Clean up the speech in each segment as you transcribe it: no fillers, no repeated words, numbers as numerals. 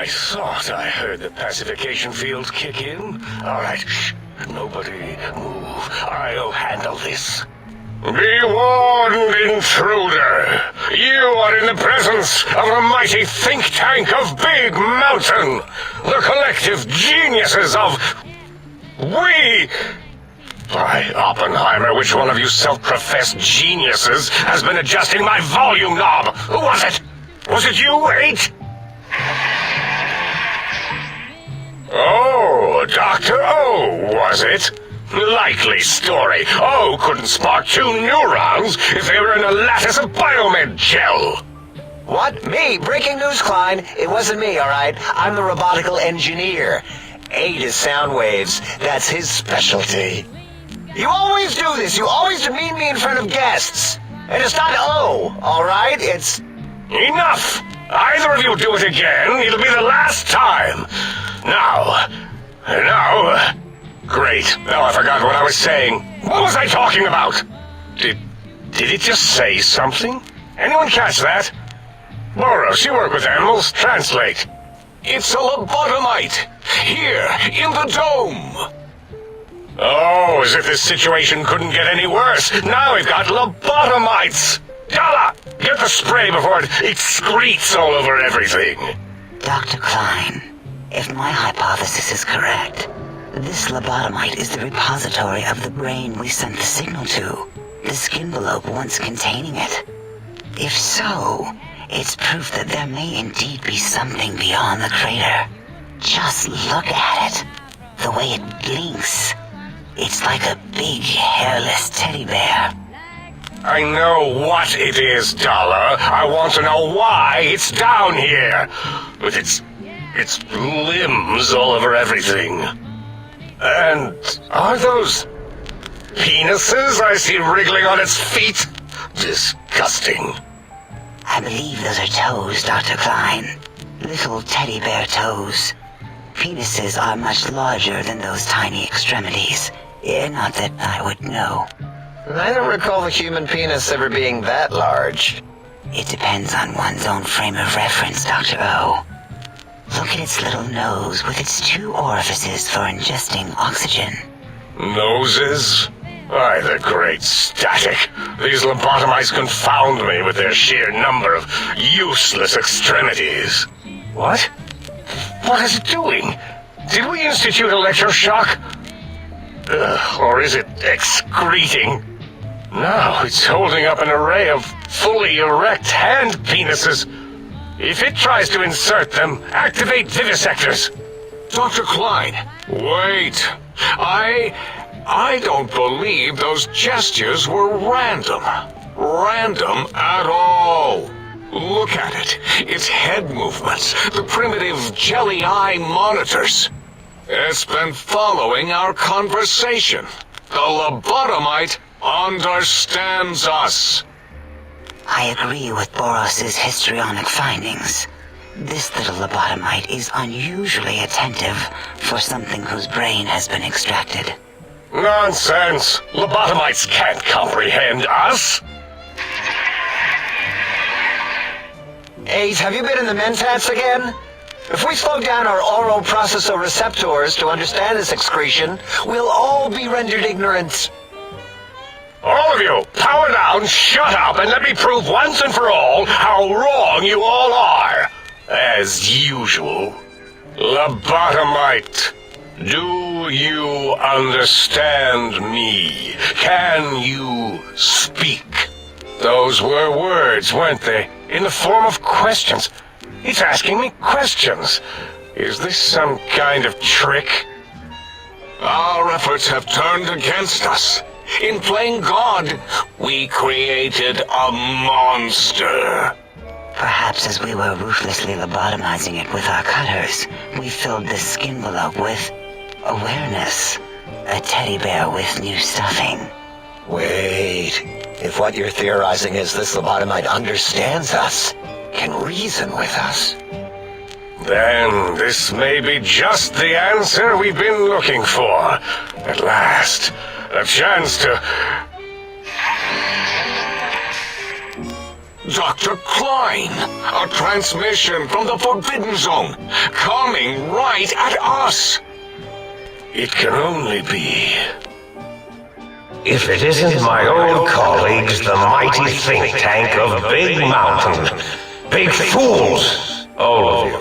I thought I heard the pacification field kick in. All right, shh. Nobody move. I'll handle this. Be warned, intruder. You are in the presence of a mighty think tank of Big Mountain. The collective geniuses of... We... By Oppenheimer, which one of you self-professed geniuses has been adjusting my volume knob? Who was it? Was it you, 8? Oh, Dr. O, was it? Likely story. O couldn't spark 2 neurons if they were in a lattice of biomed gel. What? Me? Breaking news, Klein. It wasn't me, all right? I'm the robotical engineer. 8 is sound waves. That's his specialty. You always do this. You always demean me in front of guests. And it's not O, all right? It's... Enough! Either of you do it again, it'll be the last time. Now... Great. Now I forgot what I was saying. What was I talking about? Did it just say something? Anyone catch that? Boros, you work with animals. Translate. It's a lobotomite. Here, in the dome. Oh, as if this situation couldn't get any worse. Now we've got lobotomites. Dalla, get the spray before it excretes all over everything. Dr. Klein, if my hypothesis is correct, this lobotomite is the repository of the brain we sent the signal to, the skinvelope once containing it. If so, it's proof that there may indeed be something beyond the crater. Just look at it. The way it blinks. It's like a big, hairless teddy bear. I know what it is, Dollar. I want to know why it's down here. With its limbs all over everything. And are those penises I see wriggling on its feet? Disgusting. I believe those are toes, Dr. Klein. Little teddy bear toes. Penises are much larger than those tiny extremities. Not that I would know. I don't recall the human penis ever being that large. It depends on one's own frame of reference, Dr. O. Look at its little nose with its 2 orifices for ingesting oxygen. Noses? Why, the great static. These lobotomites confound me with their sheer number of useless extremities. What? What is it doing? Did we institute electroshock? Or is it excreting? No, it's holding up an array of fully erect hand penises. If it tries to insert them, activate vivisectors. Dr. Klein, wait. I don't believe those gestures were random. Random at all. Look at it. Its head movements, the primitive jelly eye monitors. It's been following our conversation. The lobotomite understands us. I agree with Boros's histrionic findings. This little lobotomite is unusually attentive for something whose brain has been extracted. Nonsense! Lobotomites can't comprehend us! 8, have you been in the mentats again? If we slow down our oral processoreceptors to understand this excretion, we'll all be rendered ignorant. All of you, power down, shut up, and let me prove once and for all how wrong you all are. As usual. Lobotomite, do you understand me? Can you speak? Those were words, weren't they? In the form of questions. It's asking me questions. Is this some kind of trick? Our efforts have turned against us. In playing God, we created a monster. Perhaps as we were ruthlessly lobotomizing it with our cutters, we filled the skinvelope with awareness. A teddy bear with new stuffing. Wait. If what you're theorizing is this lobotomite understands us, can reason with us, then this may be just the answer we've been looking for. At last, a chance to... Dr. Klein! A transmission from the Forbidden Zone, coming right at us! It can only be. If it isn't my old colleagues, the mighty think tank of Big Mountain. Big fools, all of you.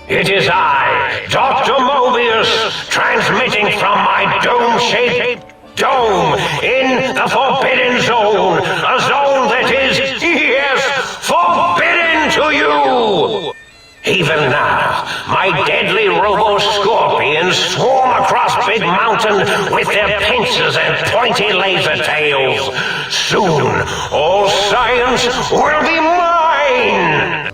It is I, Dr. Mobius, transmitting from my dome-shaped dome in the Forbidden Zone. A zone that is, yes, forbidden to you! Even now, my deadly robo-scorpions swarm across Big Mountain with their pincers and pointy laser tails. Soon, all science will be mine!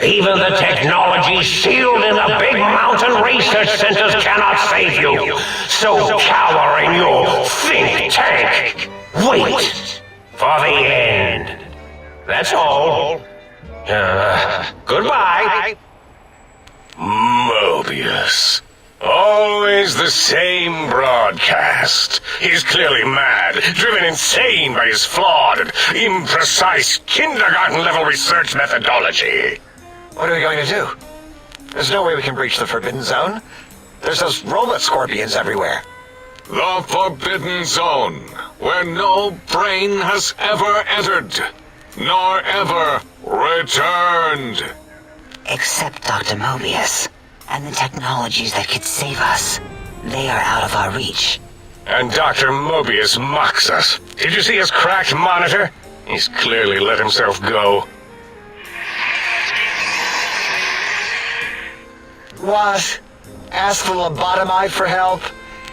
Even the technology sealed in the Big Mountain research centers cannot save you. So cower in your think tank. Wait for the end. That's all. Goodbye. Mobius. Always the same broadcast. He's clearly mad, driven insane by his flawed and imprecise kindergarten-level research methodology. What are we going to do? There's no way we can breach the Forbidden Zone. There's those robot scorpions everywhere. The Forbidden Zone, where no brain has ever entered, nor ever returned. Except Dr. Mobius and the technologies that could save us. They are out of our reach. And Dr. Mobius mocks us. Did you see his cracked monitor? He's clearly let himself go. What? Ask the lobotomite for help?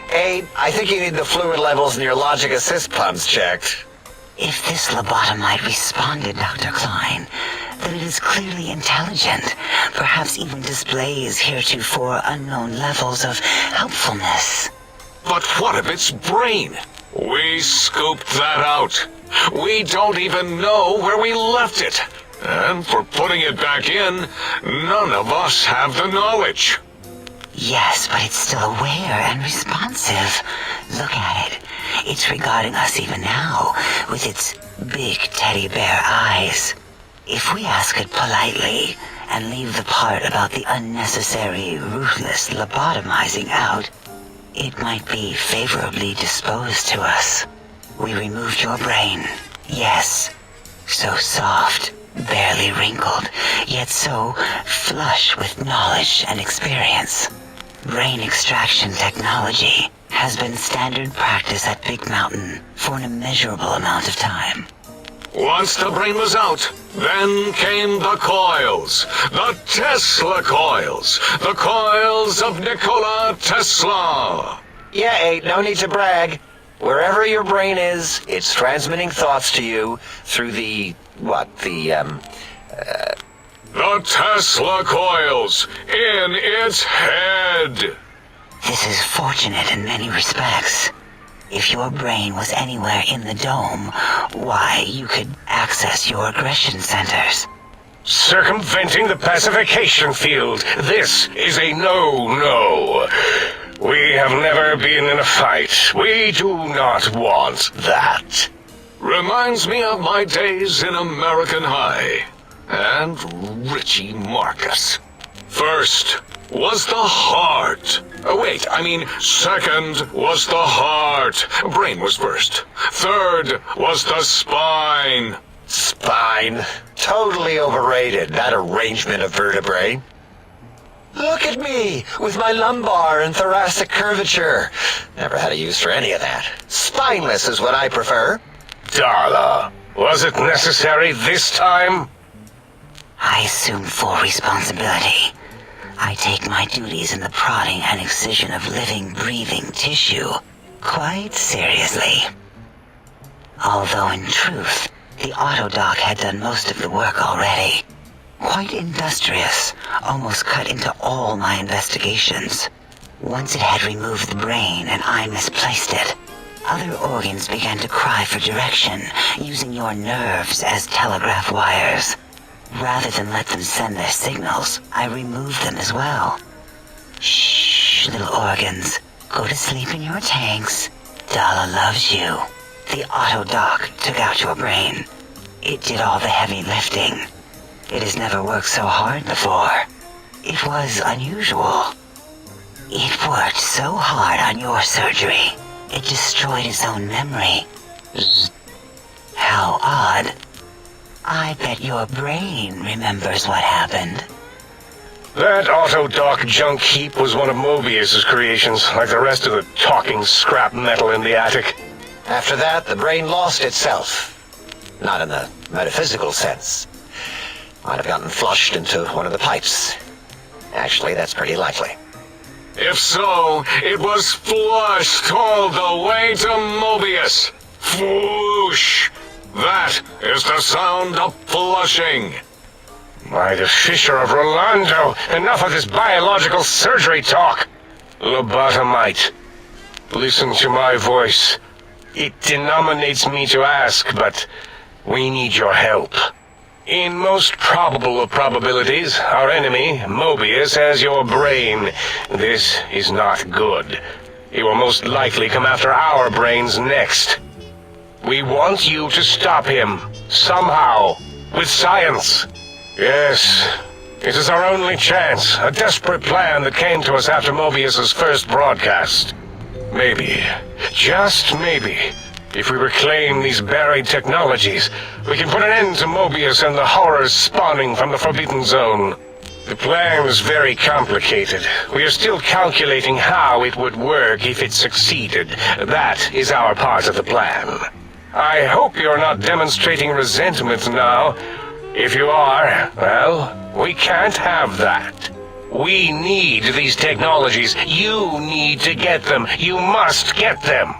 Hey, I think you need the fluid levels in your logic assist pumps checked. If this lobotomite responded, Dr. Klein, then it is clearly intelligent, perhaps even displays heretofore unknown levels of helpfulness. But what of its brain? We scooped that out. We don't even know where we left it. And for putting it back in, none of us have the knowledge. Yes, but it's still aware and responsive. Look at it. It's regarding us even now, with its big teddy bear eyes. If we ask it politely, and leave the part about the unnecessary, ruthless lobotomizing out, it might be favorably disposed to us. We removed your brain. Yes. So soft, barely wrinkled, yet so flush with knowledge and experience. Brain extraction technology has been standard practice at Big Mountain for an immeasurable amount of time. Once the brain was out, then came the coils. The Tesla coils. The coils of Nikola Tesla. Yeah, ain't no need to brag. Wherever your brain is, it's transmitting thoughts to you through the Tesla coils in its head. This is fortunate in many respects. If your brain was anywhere in the dome, why, you could access your aggression centers. Circumventing the pacification field. This is a no-no. We have never been in a fight. We do not want that. Reminds me of my days in American High. And Richie Marcus. First was the heart. Second was the heart. Brain was first. Third was the spine. spine. Totally overrated, that arrangement of vertebrae. Look at me, with my lumbar and thoracic curvature. Never had a use for any of that. Spineless is what I prefer. Darla, was it necessary this time? I assume full responsibility. I take my duties in the prodding and excision of living, breathing tissue quite seriously. Although in truth, the autodoc had done most of the work already. Quite industrious, almost cut into all my investigations. Once it had removed the brain and I misplaced it, other organs began to cry for direction, using your nerves as telegraph wires. Rather than let them send their signals, I removed them as well. Shh, little organs. Go to sleep in your tanks. Dala loves you. The autodoc took out your brain. It did all the heavy lifting. It has never worked so hard before. It was unusual. It worked so hard on your surgery, it destroyed its own memory. How odd. I bet your brain remembers what happened. That Autodoc junk heap was one of Mobius's creations, like the rest of the talking scrap metal in the attic. After that, the brain lost itself. Not in the metaphysical sense. Might have gotten flushed into one of the pipes. Actually, that's pretty likely. If so, it was flushed all the way to Mobius. Flush! That is the sound of flushing. By the Fisher of Rolando, enough of this biological surgery talk. Lobotomite, listen to my voice. It denominates me to ask, but we need your help. In most probable of probabilities, our enemy, Mobius, has your brain. This is not good. He will most likely come after our brains next. We want you to stop him, somehow, with science. Yes, it is our only chance, a desperate plan that came to us after Mobius's first broadcast. Maybe, just maybe, if we reclaim these buried technologies, we can put an end to Mobius and the horrors spawning from the Forbidden Zone. The plan is very complicated. We are still calculating how it would work if it succeeded. That is our part of the plan. I hope you're not demonstrating resentment now. If you are, well, we can't have that. We need these technologies. You need to get them. You must get them.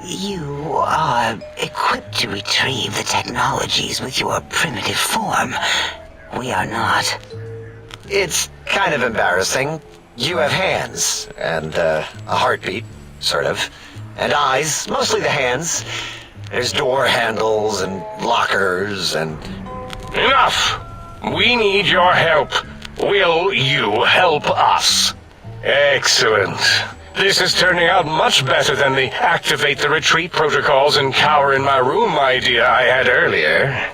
You are equipped to retrieve the technologies with your primitive form. We are not. It's kind of embarrassing. You have hands, and a heartbeat, sort of, and eyes, mostly the hands. There's door handles and lockers and... Enough! We need your help. Will you help us? Excellent. This is turning out much better than the activate the retreat protocols and cower in my room idea I had earlier.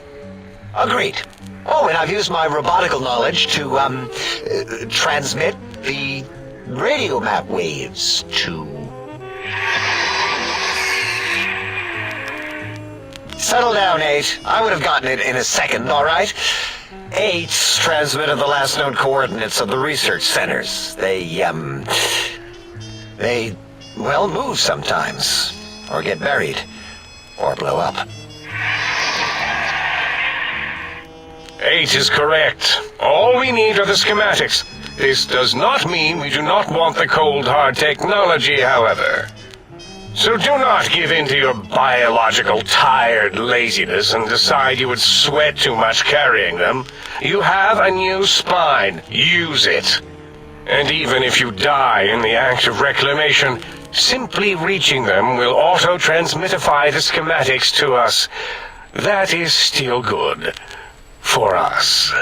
Agreed. Oh, and I've used my robotical knowledge to, transmit the radio map waves to... Settle down, 8. I would have gotten it in a second, all right? 8's transmitted the last known coordinates of the research centers. They, well, move sometimes. Or get buried. Or blow up. 8 is correct. All we need are the schematics. This does not mean we do not want the cold hard technology, however. So do not give in to your biological tired laziness and decide you would sweat too much carrying them. You have a new spine. Use it. And even if you die in the act of reclamation, simply reaching them will auto-transmitify the schematics to us. That is still good. For us.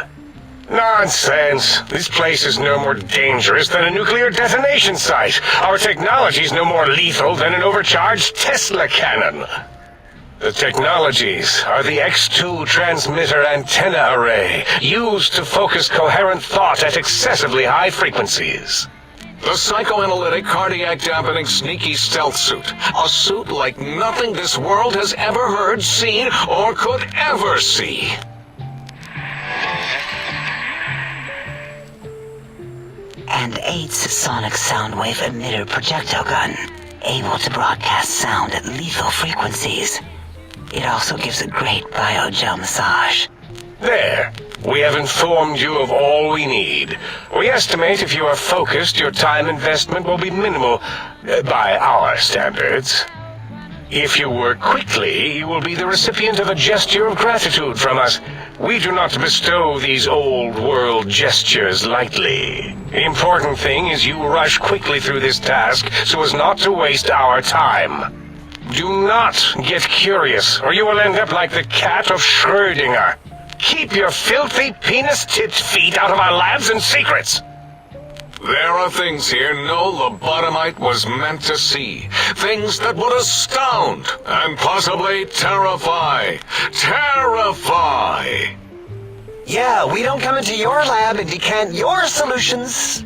Nonsense. This place is no more dangerous than a nuclear detonation site. Our technology is no more lethal than an overcharged Tesla cannon. The technologies are the X2 transmitter antenna array, used to focus coherent thought at excessively high frequencies. The psychoanalytic, cardiac dampening, sneaky stealth suit. A suit like nothing this world has ever heard, seen, or could ever see. And 8's sonic soundwave emitter projectile gun, able to broadcast sound at lethal frequencies. It also gives a great biogel massage. There. We have informed you of all we need. We estimate if you are focused, your time investment will be minimal, by our standards. If you work quickly, you will be the recipient of a gesture of gratitude from us. We do not bestow these old-world gestures lightly. The important thing is you rush quickly through this task so as not to waste our time. Do not get curious, or you will end up like the cat of Schrödinger. Keep your filthy penis-tipped feet out of our labs and secrets. There are things here no lobotomite was meant to see. Things that would astound and possibly terrify. Terrify! Yeah, we don't come into your lab and decant your solutions.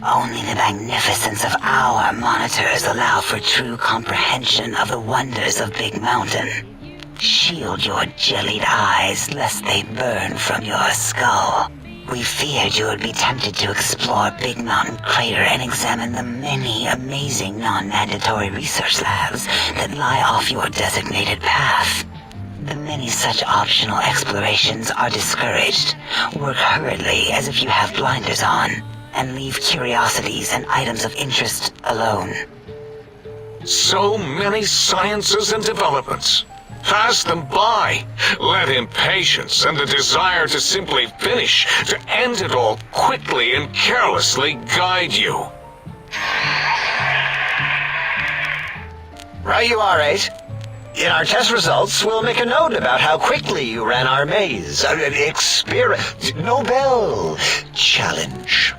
Only the magnificence of our monitors allow for true comprehension of the wonders of Big Mountain. Shield your jellied eyes lest they burn from your skull. We feared you would be tempted to explore Big Mountain Crater and examine the many amazing non-mandatory research labs that lie off your designated path. The many such optional explorations are discouraged. Work hurriedly as if you have blinders on, and leave curiosities and items of interest alone. So many sciences and developments. Pass them by. Let impatience and the desire to simply finish, to end it all quickly and carelessly guide you. Right you are, 8. In our test results, we'll make a note about how quickly you ran our maze. Nobel challenge.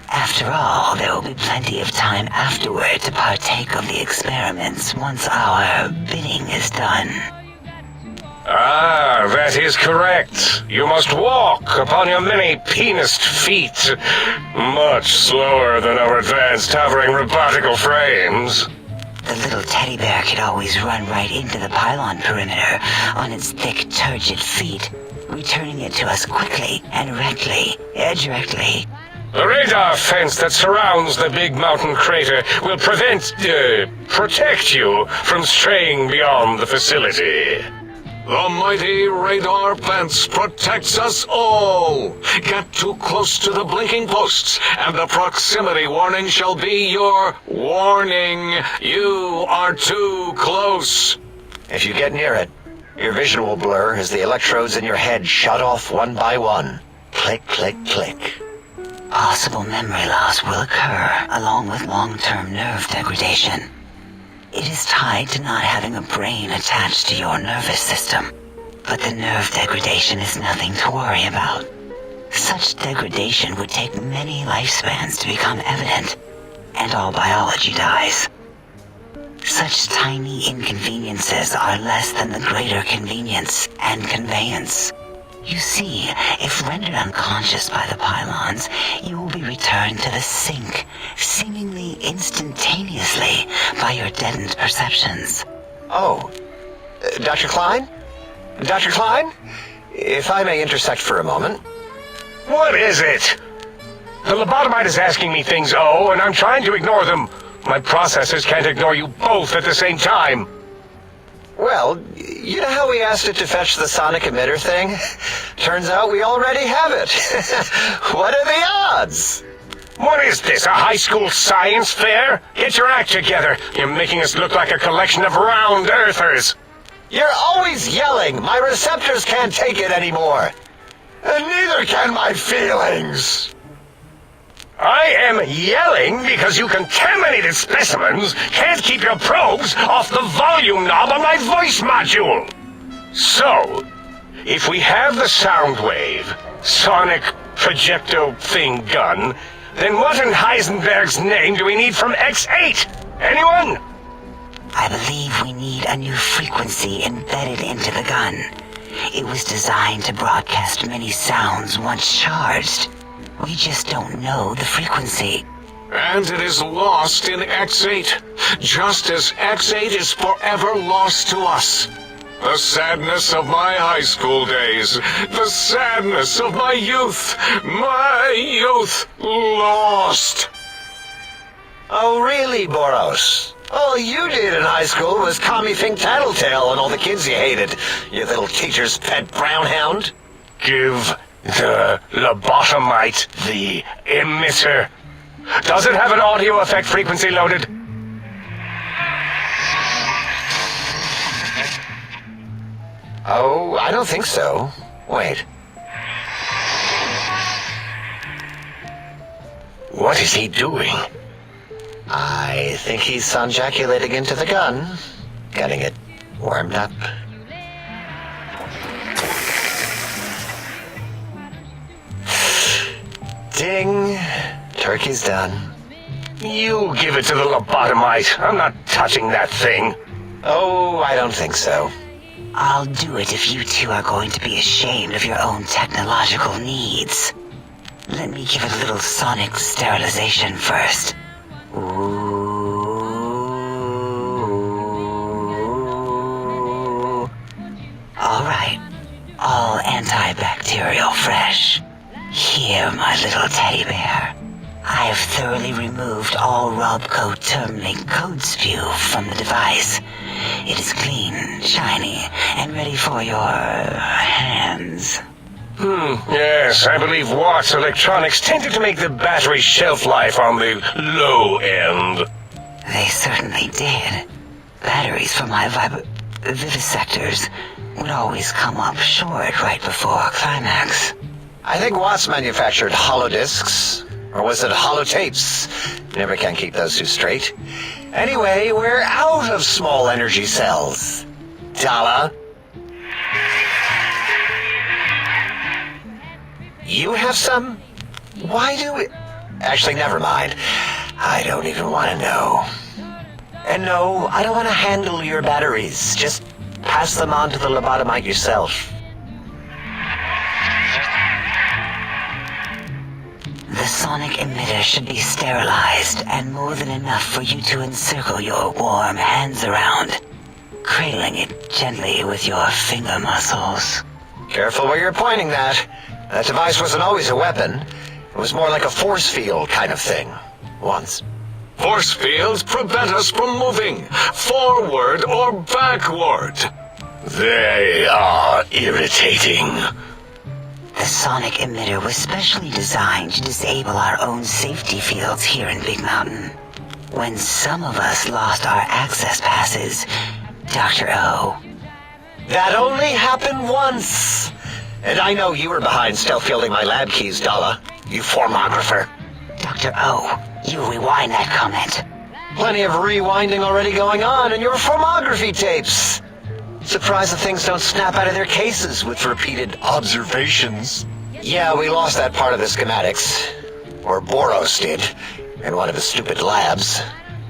After all, there will be plenty of time afterward to partake of the experiments once our bidding is done. Ah, that is correct. You must walk upon your many penised feet, much slower than our advanced hovering robotical frames. The little teddy bear could always run right into the pylon perimeter on its thick, turgid feet, returning it to us quickly and directly. The radar fence that surrounds the Big Mountain Crater will protect you from straying beyond the facility. The mighty radar fence protects us all. Get too close to the blinking posts, and the proximity warning shall be your warning. You are too close. If you get near it, your vision will blur as the electrodes in your head shut off one by one. Click, click, click. Possible memory loss will occur, along with long-term nerve degradation. It is tied to not having a brain attached to your nervous system, but the nerve degradation is nothing to worry about. Such degradation would take many lifespans to become evident, and all biology dies. Such tiny inconveniences are less than the greater convenience and conveyance. You see, if rendered unconscious by the pylons, you will be returned to the sink, seemingly instantaneously by your deadened perceptions. Oh, Dr. Klein? Dr. Klein? If I may intersect for a moment. What is it? The lobotomite is asking me things, and I'm trying to ignore them. My processors can't ignore you both at the same time. Well, you know how we asked it to fetch the sonic emitter thing? Turns out we already have it. What are the odds? What is this, a high school science fair? Get your act together. You're making us look like a collection of round earthers. You're always yelling. My receptors can't take it anymore. And neither can my feelings. I am yelling because you contaminated specimens can't keep your probes off the volume knob on my voice module. So, if we have the sound wave, sonic projecto thing gun, then what in Heisenberg's name do we need from X8? Anyone? I believe we need a new frequency embedded into the gun. It was designed to broadcast many sounds once charged. We just don't know the frequency. And it is lost in X8, just as X8 is forever lost to us. The sadness of my high school days, the sadness of my youth lost. Oh, really, Boros? All you did in high school was call me Fink Tattletale and all the kids you hated, you little teacher's pet brown hound. Give the lobotomite the emitter. Does it have an audio effect frequency loaded? Oh, I don't think so. Wait. What is he doing? I think he's sonjaculating into the gun, getting it warmed up. Ding. Turkey's done. You give it to the lobotomite. I'm not touching that thing. Oh, I don't think so. I'll do it if you two are going to be ashamed of your own technological needs. Let me give it a little sonic sterilization first. Ooh. All right. All antibacterial fresh. Here, my little teddy bear. I have thoroughly removed all Robco Termlink code spew from the device. It is clean, shiny, and ready for your hands. Yes, I believe Watt's Electronics tended to make the battery shelf life on the low end. They certainly did. Batteries for my vivisectors would always come up short right before climax. I think Watts manufactured holodiscs. Or was it holotapes? Never can keep those two straight. Anyway, we're out of small energy cells. Dala? You have some? Why do we... Actually, never mind. I don't even want to know. And no, I don't want to handle your batteries. Just pass them on to the lobotomite yourself. The sonic emitter should be sterilized and more than enough for you to encircle your warm hands around, cradling it gently with your finger muscles. Careful where you're pointing that. That device wasn't always a weapon. It was more like a force field kind of thing. Once. Force fields prevent us from moving forward or backward. They are irritating. The sonic emitter was specially designed to disable our own safety fields here in Big Mountain. When some of us lost our access passes, Dr. O. That only happened once. And I know you were behind stealth fielding my lab keys, Dala. You formographer. Dr. O, you rewind that comment. Plenty of rewinding already going on in your formography tapes. Surprised the things don't snap out of their cases with repeated observations. Yeah, we lost that part of the schematics. Or Boros did. In one of his stupid labs.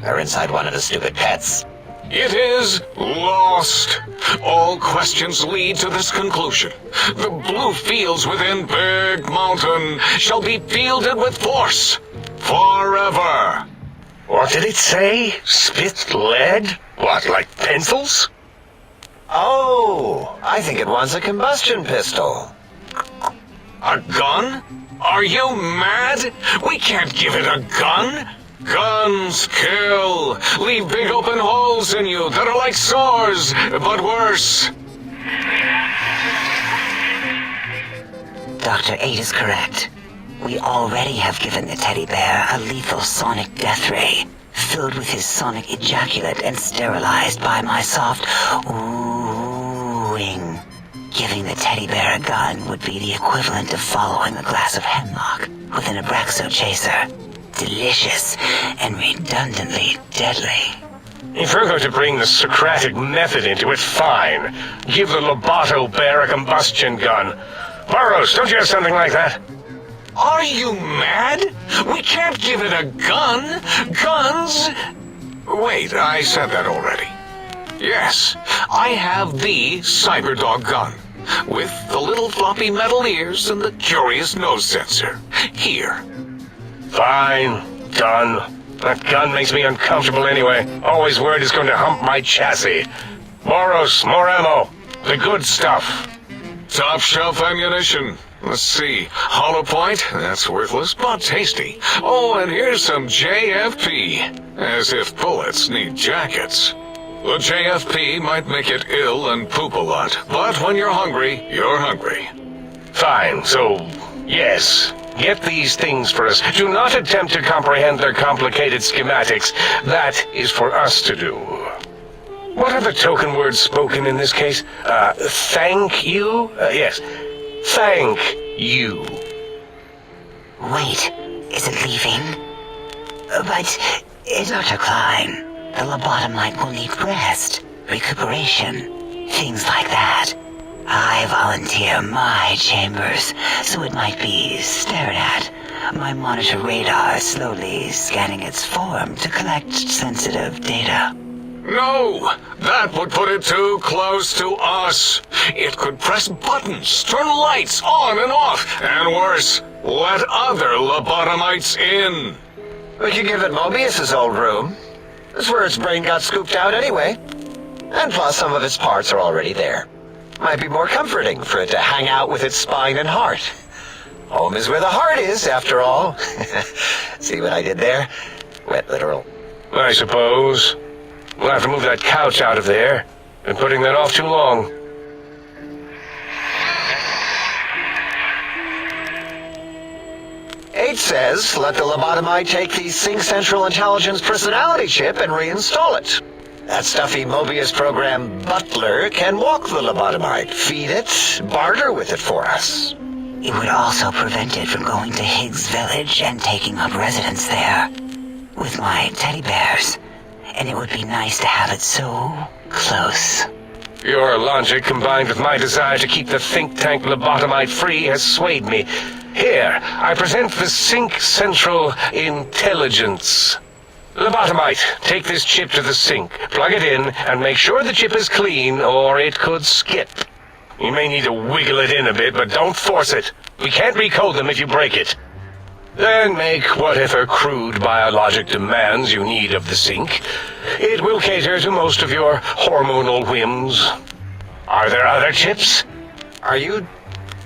Or inside one of his stupid pets. It is lost. All questions lead to this conclusion. The blue fields within Big Mountain shall be fielded with force. Forever. What did it say? Spit lead? What, like pencils? Oh, I think it wants a combustion pistol. A gun? Are you mad? We can't give it a gun. Guns kill. Leave big open holes in you that are like sores, but worse. Dr. 8 is correct. We already have given the teddy bear a lethal sonic death ray, filled with his sonic ejaculate and sterilized by my soft oohing. Giving the teddy bear a gun would be the equivalent of following a glass of hemlock with an Abraxo chaser. Delicious and redundantly deadly. If you're going to bring the Socratic method into it, fine. Give the Loboto bear a combustion gun. Boros, don't you have something like that? Are you mad? We can't give it a gun. Guns? Wait, I said that already. Yes, I have the Cyberdog gun, with the little floppy metal ears and the curious nose sensor. Here. Fine. Done. That gun makes me uncomfortable anyway. Always worried it's going to hump my chassis. Boros, more ammo. The good stuff. Top shelf ammunition. Let's see. Hollow point? That's worthless, but tasty. Oh, and here's some JFP. As if bullets need jackets. The JFP might make it ill and poop a lot, but when you're hungry, you're hungry. Fine, so, yes. Get these things for us. Do not attempt to comprehend their complicated schematics. That is for us to do. What are the token words spoken in this case? Thank you? Yes. Thank you. Wait, is it leaving? But, Dr. Klein, the lobotomite will need rest, recuperation, things like that. I volunteer my chambers, so it might be stared at, my monitor radar is slowly scanning its form to collect sensitive data. No, that would put it too close to us. It could press buttons, turn lights on and off, and worse, let other lobotomites in. We could give it Mobius's old room. That's where its brain got scooped out anyway. And plus, some of its parts are already there. Might be more comforting for it to hang out with its spine and heart. Home is where the heart is, after all. See what I did there? Wet literal. I suppose. We'll have to move that couch out of there. Been putting that off too long. H says, let the lobotomite take the Sync Central Intelligence personality chip and reinstall it. That stuffy Mobius program Butler can walk the lobotomite, feed it, barter with it for us. It would also prevent it from going to Higgs Village and taking up residence there with my teddy bears. And it would be nice to have it so close. Your logic, combined with my desire to keep the think tank lobotomite free, has swayed me. Here, I present the Sync Central Intelligence. Lobotomite, take this chip to the sink, plug it in, and make sure the chip is clean, or it could skip. You may need to wiggle it in a bit, but don't force it. We can't recode them if you break it. Then make whatever crude biologic demands you need of the sync. It will cater to most of your hormonal whims. Are there other chips? Are you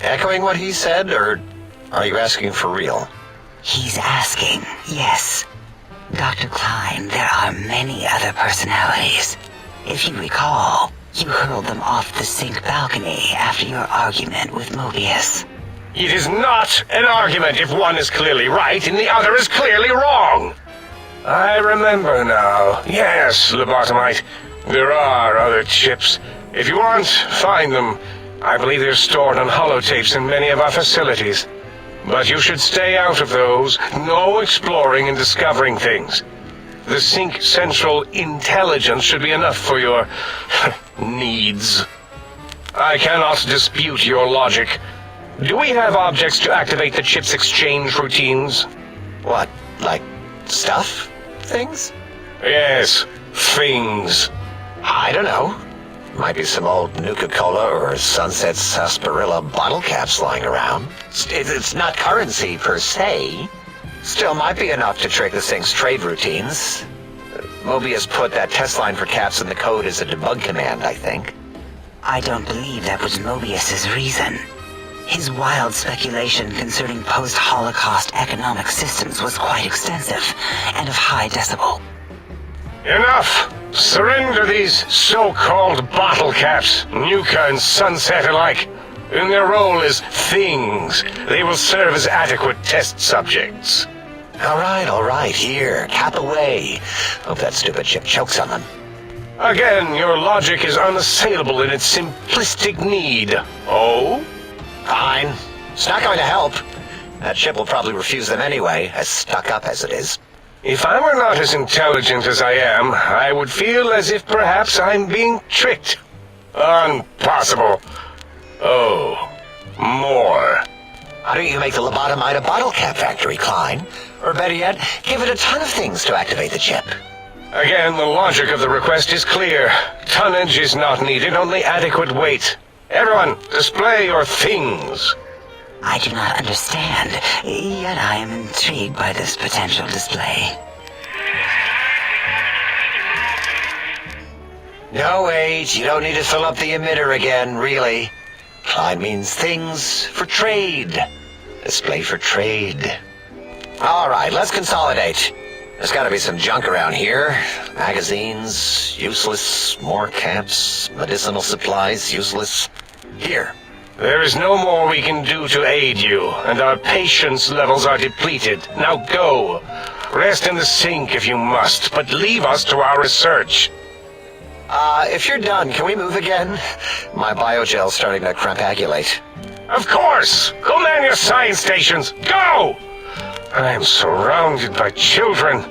echoing what he said, or are you asking for real? He's asking, yes. Dr. Klein, there are many other personalities. If you recall, you hurled them off the sink balcony after your argument with Mobius. It is not an argument if one is clearly right and the other is clearly wrong. I remember now. Yes, lobotomite. There are other chips. If you want, find them. I believe they're stored on holotapes in many of our facilities. But you should stay out of those. No exploring and discovering things. The Sync Central Intelligence should be enough for your needs. I cannot dispute your logic. Do we have objects to activate the chip's exchange routines? What, like stuff? Things? Yes, things. I don't know. Might be some old Nuka-Cola or Sunset Sarsaparilla bottle caps lying around. It's not currency per se. Still might be enough to trick the Sync's trade routines. Mobius put that test line for caps in the code as a debug command, I think. I don't believe that was Mobius's reason. His wild speculation concerning post-Holocaust economic systems was quite extensive and of high decibel. Enough! Surrender these so-called bottle caps, Nuka and Sunset alike. In their role as things, they will serve as adequate test subjects. All right, here, cap away. Hope that stupid chip chokes on them. Again, your logic is unassailable in its simplistic need. Oh? Fine. It's not going to help. That chip will probably refuse them anyway, as stuck up as it is. If I were not as intelligent as I am, I would feel as if perhaps I'm being tricked. Impossible. Oh, more. Why don't you make the lobotomite a bottle cap factory, Klein? Or better yet, give it a ton of things to activate the chip. Again, the logic of the request is clear. Tonnage is not needed, only adequate weight. Everyone, display your things. I do not understand, yet I am intrigued by this potential display. No, wait, you don't need to fill up the emitter again, really. Klein means things for trade. Display for trade. All right, let's consolidate. There's got to be some junk around here. Magazines, useless. More caps, medicinal supplies, useless. Here. There is no more we can do to aid you, and our patience levels are depleted. Now go. Rest in the sink if you must, but leave us to our research. If you're done, can we move again? My biogel's starting to crampagulate. Of course! Go man your science stations! Go! I am surrounded by children.